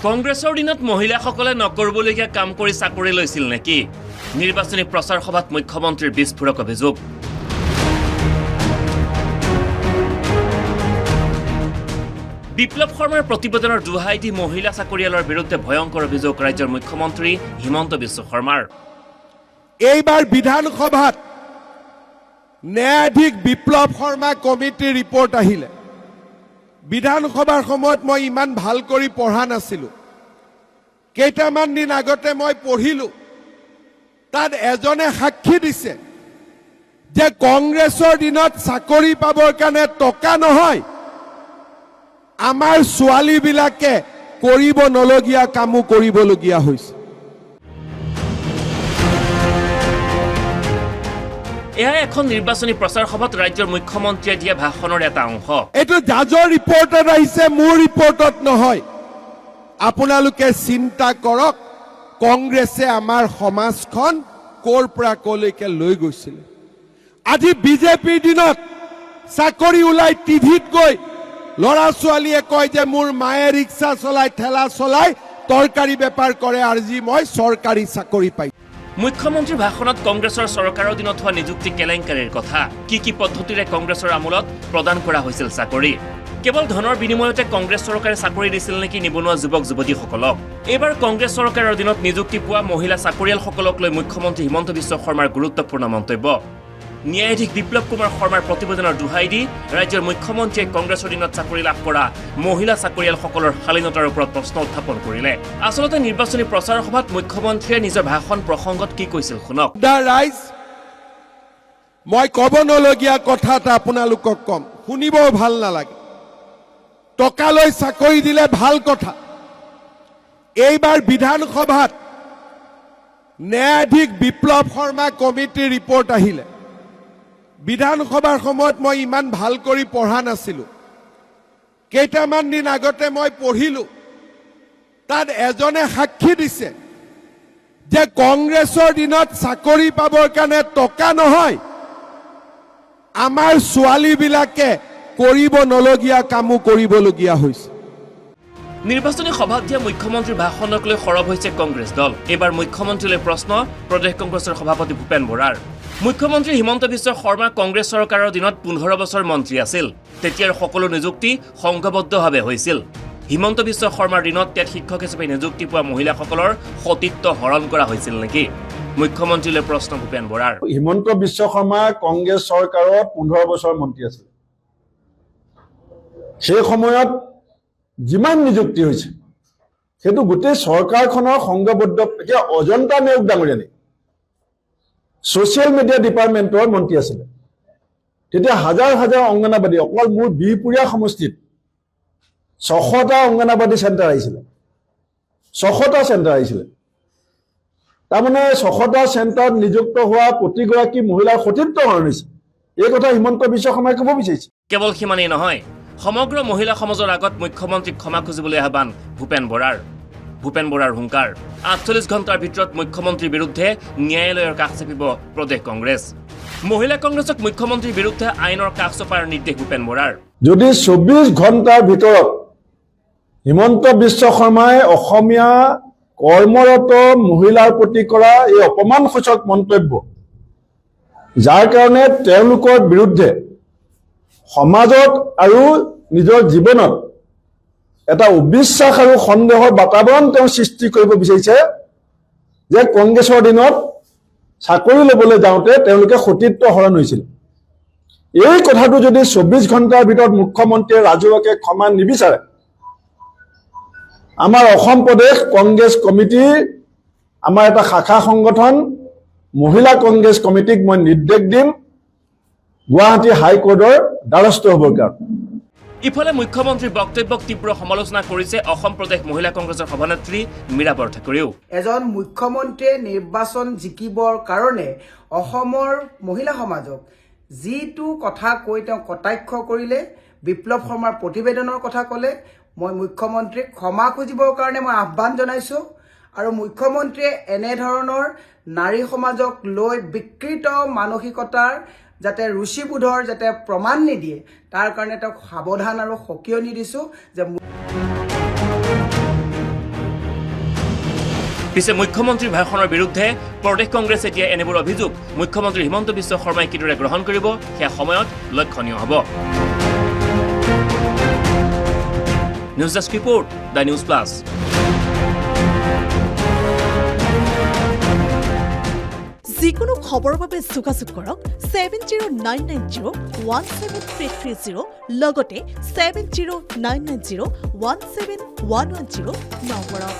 কংগ্ৰেছৰ দিনত মহিলাসকলে নকৰিবলগীয়া কাম কৰি চাকৰি লৈছিল নেকি? নিৰ্বাচনী প্ৰচাৰ সভাত মুখ্যমন্ত্ৰীৰ বিস্ফোৰক অভিযোগ। বিপ্লৱ শৰ্মাৰ প্ৰতিবেদনৰ দোহাই দি মহিলা চাকৰিয়ালৰ বিৰুদ্ধে ভয়ংকৰ অভিযোগ ৰাজ্যৰ মুখ্যমন্ত্ৰী হিমন্ত বিশ্ব শৰ্মাৰ। এইবাৰ বিধানসভাত ন্যায়াধীশ বিপ্লৱ শৰ্মা কমিটিৰ ৰিপৰ্ট আহিলে। বিধানসভাৰ সময়ত মই ইমান ভাল কৰি পঢ়া নাছিলো। কেইটামান দিন আগতে মই পঢ়িলো, তাত এজনে সাক্ষী দিছে যে কংগ্ৰেছৰ দিনত চাকৰি পাবৰ কাৰণে টকা নহয়, আমাৰ ছোৱালীবিলাকে কৰিব নলগীয়া কামো কৰিবলগীয়া হৈছে। এয়া এখন নিৰ্বাচনী প্ৰচাৰ সভাত ৰাজ্যৰ মুখ্যমন্ত্ৰীয়ে দিয়া ভাষণৰ এটা অংশ। এইটো জাজৰ ৰিপৰ্টত আহিছে, মোৰ ৰিপৰ্টত নহয়। আপোনালোকে চিন্তা কৰক, কংগ্ৰেছে আমাৰ সমাজখন ক'ৰ পৰা ক'লৈকে লৈ গৈছিল। আজি বিজেপিৰ দিনত চাকৰি ওলাই টিভিত গৈ ল'ৰা ছোৱালীয়ে কয় যে মোৰ মায়ে ৰিক্সা চলাই, ঠেলা চলাই, তৰকাৰী বেপাৰ কৰে, আজি মই চৰকাৰী চাকৰি পাইছো। মুখ্যমন্ত্ৰীৰ ভাষণত কংগ্ৰেছৰ চৰকাৰৰ দিনত হোৱা নিযুক্তি কেলেংকাৰীৰ কথা, কি পদ্ধতিৰে কংগ্ৰেছৰ আমোলত প্ৰদান কৰা হৈছিল চাকৰি, কেৱল ধনৰ বিনিময়তে কংগ্ৰেছ চৰকাৰে চাকৰি দিছিল নেকি নিবনুৱা যুৱক যুৱতীসকলক। এইবাৰ কংগ্ৰেছ চৰকাৰৰ দিনত নিযুক্তি পোৱা মহিলা চাকৰিয়ালসকলক লৈ মুখ্যমন্ত্ৰী হিমন্ত বিশ্ব শৰ্মাৰ গুৰুত্বপূৰ্ণ মন্তব্য। ন্যায়াধীশ বিপ্লৱ কুমাৰ শৰ্মাৰ প্ৰতিবেদনৰ দোহাই দি ৰাজ্যৰ মুখ্যমন্ত্ৰীয়ে কংগ্ৰেছৰ দিনত চাকৰি লাভ কৰা মহিলা চাকৰিয়ালসকলৰ শালীনতাৰ ওপৰত প্ৰশ্ন উত্থাপন কৰিলে। আচলতে নিৰ্বাচনী প্ৰচাৰ সভাত মুখ্যমন্ত্ৰীয়ে নিজৰ ভাষণ প্ৰসংগত কি কৈছিল শুনক। ৰাইজ, মই ক'ব নলগীয়া কথা এটা আপোনালোকক কম, শুনিবও ভাল নালাগে। টকালৈ চাকৰি দিলে ভাল কথা। এইবাৰ বিধানসভাত ন্যায়াধীশ বিপ্লৱ শৰ্মা কমিটিৰ ৰিপৰ্ট আহিলে। বিধানসভাৰ সময়ত মই ইমান ভাল কৰি পঢ়া নাছিলো। কেইটামান দিন আগতে মই পঢ়িলো, তাত এজনে সাক্ষী দিছে যে কংগ্ৰেছৰ দিনত চাকৰি পাবৰ কাৰণে টকা নহয়, আমাৰ ছোৱালীবিলাকে কৰিব নলগীয়া কামো কৰিবলগীয়া হৈছে। নিৰ্বাচনী সভাত দিয়া মুখ্যমন্ত্ৰীৰ ভাষণক লৈ সৰব হৈছে কংগ্ৰেছ দল। এইবাৰ মুখ্যমন্ত্ৰীলৈ প্ৰশ্ন প্ৰদেশ কংগ্ৰেছৰ সভাপতি ভূপেন বৰাৰ। মুখ্যমন্ত্ৰী হিমন্ত বিশ্ব শৰ্মা কংগ্ৰেছ চৰকাৰৰ দিনত 15 বছৰ মন্ত্ৰী আছিল। তেতিয়াৰ সকলো নিযুক্তি সংঘবদ্ধভাৱে হৈছিল। হিমন্ত বিশ্ব শৰ্মাৰ দিনত টেট শিক্ষক হিচাপে নিযুক্তি পোৱা মহিলাসকলৰ সতীত্ব হৰণ কৰা হৈছিল নেকি? মুখ্যমন্ত্ৰীলৈ প্ৰশ্ন ভূপেন বৰাৰ। হিমন্ত বিশ্ব শৰ্মা কংগ্ৰেছ চৰকাৰত 15 বছৰ মন্ত্ৰী আছিল। সেই সময়ত যিমান নিযুক্তি হৈছে সেইটো গোটেই চৰকাৰখনৰ সংঘবদ্ধ। এতিয়া অজন্তা নেওগ ডাঙৰীয়ানী ছ'চিয়েল মিডিয়া ডিপাৰ্টমেণ্টৰ মন্ত্ৰী আছিলে। তেতিয়া হাজাৰ হাজাৰ অংগনাবাদী, অকল মোৰ বিহপুৰীয়া সমষ্টিত 600টা অংগনাবাদী চেণ্টাৰ আহিছিলে। 600টা চেণ্টাৰ আহিছিলে। তাৰমানে 600টা চেণ্টাৰত নিযুক্ত হোৱা প্ৰতিগৰাকী মহিলাৰ সতীত্ব হৰণ হৈছে। এই কথা হিমন্ত বিশ্ব শৰ্মাই ক'ব বিচাৰিছে। কেৱল সিমানেই নহয়, সমগ্ৰ মহিলা সমাজৰ আগত মুখ্যমন্ত্ৰীক ক্ষমা খুজিবলৈ আহ্বান ভূপেন বৰাৰ। ভূপেন বৰাৰ হুংকাৰ, 48 ঘণ্টাৰ ভিতৰত মুখ্যমন্ত্ৰীৰ বিৰুদ্ধে ন্যায়ালয়ৰ কাষ চাপিব প্ৰদেশ কংগ্ৰেছ। মহিলা কংগ্ৰেছক মুখ্যমন্ত্ৰীৰ বিৰুদ্ধে আইনৰ কাষ চপাৰ নিৰ্দেশ ভূপেন বৰাৰ। যদি 24 ঘণ্টাৰ ভিতৰত হিমন্ত বিশ্ব শৰ্মাই অসমীয়া কৰ্মৰত মহিলাৰ প্ৰতি কৰা এই অপমানসূচক মন্তব্য, যাৰ কাৰণে তেওঁলোকৰ বিৰুদ্ধে সমাজত আৰু নিজৰ জীৱনত এটা অবিশ্বাস আৰু সন্দেহৰ বাতাবৰণ তেওঁ সৃষ্টি কৰিব বিচাৰিছে, যে কংগ্ৰেছৰ দিনত চাকৰি ল'বলৈ যাওঁতে তেওঁলোকে সতীত্ব হৰণ হৈছিল। এই কথাটো যদি 24 ঘণ্টাৰ ভিতৰত মুখ্যমন্ত্ৰীয়ে ৰাজহুৱাকে ক্ষমা নিবিচাৰে, আমাৰ অসম প্ৰদেশ কংগ্ৰেছ কমিটিৰ আমাৰ এটা শাখা সংগঠন মহিলা কংগ্ৰেছ কমিটিক মই নিৰ্দেশ দিম গুৱাহাটী হাইকোৰ্টৰ দ্বাৰস্থ হ'বৰ কাৰণে। ইফালে মুখ্যমন্ত্ৰীৰ বক্তব্যক তীব্ৰ সমালোচনা কৰিছে অসম প্ৰদেশ মহিলা কংগ্ৰেছৰ সভানেত্ৰী মীৰা বৰঠাকুৰেও। এজন মুখ্যমন্ত্ৰীয়ে নিৰ্বাচন জিকিবৰ কাৰণে অসমৰ মহিলা সমাজক যিটো কথা কৈ তেওঁ কটাক্ষ কৰিলে, বিপ্লৱ শৰ্মাৰ প্ৰতিবেদনৰ কথা ক'লে, মই মুখ্যমন্ত্ৰীক ক্ষমা খুজিবৰ কাৰণে মই আহ্বান জনাইছোঁ। আৰু মুখ্যমন্ত্ৰীয়ে এনেধৰণৰ নাৰী সমাজক লৈ বিকৃত মানসিকতাৰ যাতে ৰুচিবোধৰ যাতে প্ৰমাণ নিদিয়ে, তাৰ কাৰণে তেওঁক সাৱধান আৰু সকিয়নি দিছোঁ যে পিছে মুখ্যমন্ত্ৰীৰ ভাষণৰ বিৰুদ্ধে প্ৰদেশ কংগ্ৰেছে এতিয়া এনেবোৰ অভিযোগ মুখ্যমন্ত্ৰী হিমন্ত বিশ্ব শৰ্মাই কিদৰে গ্ৰহণ কৰিব সেয়া সময়ত লক্ষণীয় হ'ব। News desk report, the news plus. যিকোনো খবৰৰ বাবে যোগাযোগ কৰক 7099017330 লগতে 7099017110 নম্বৰত।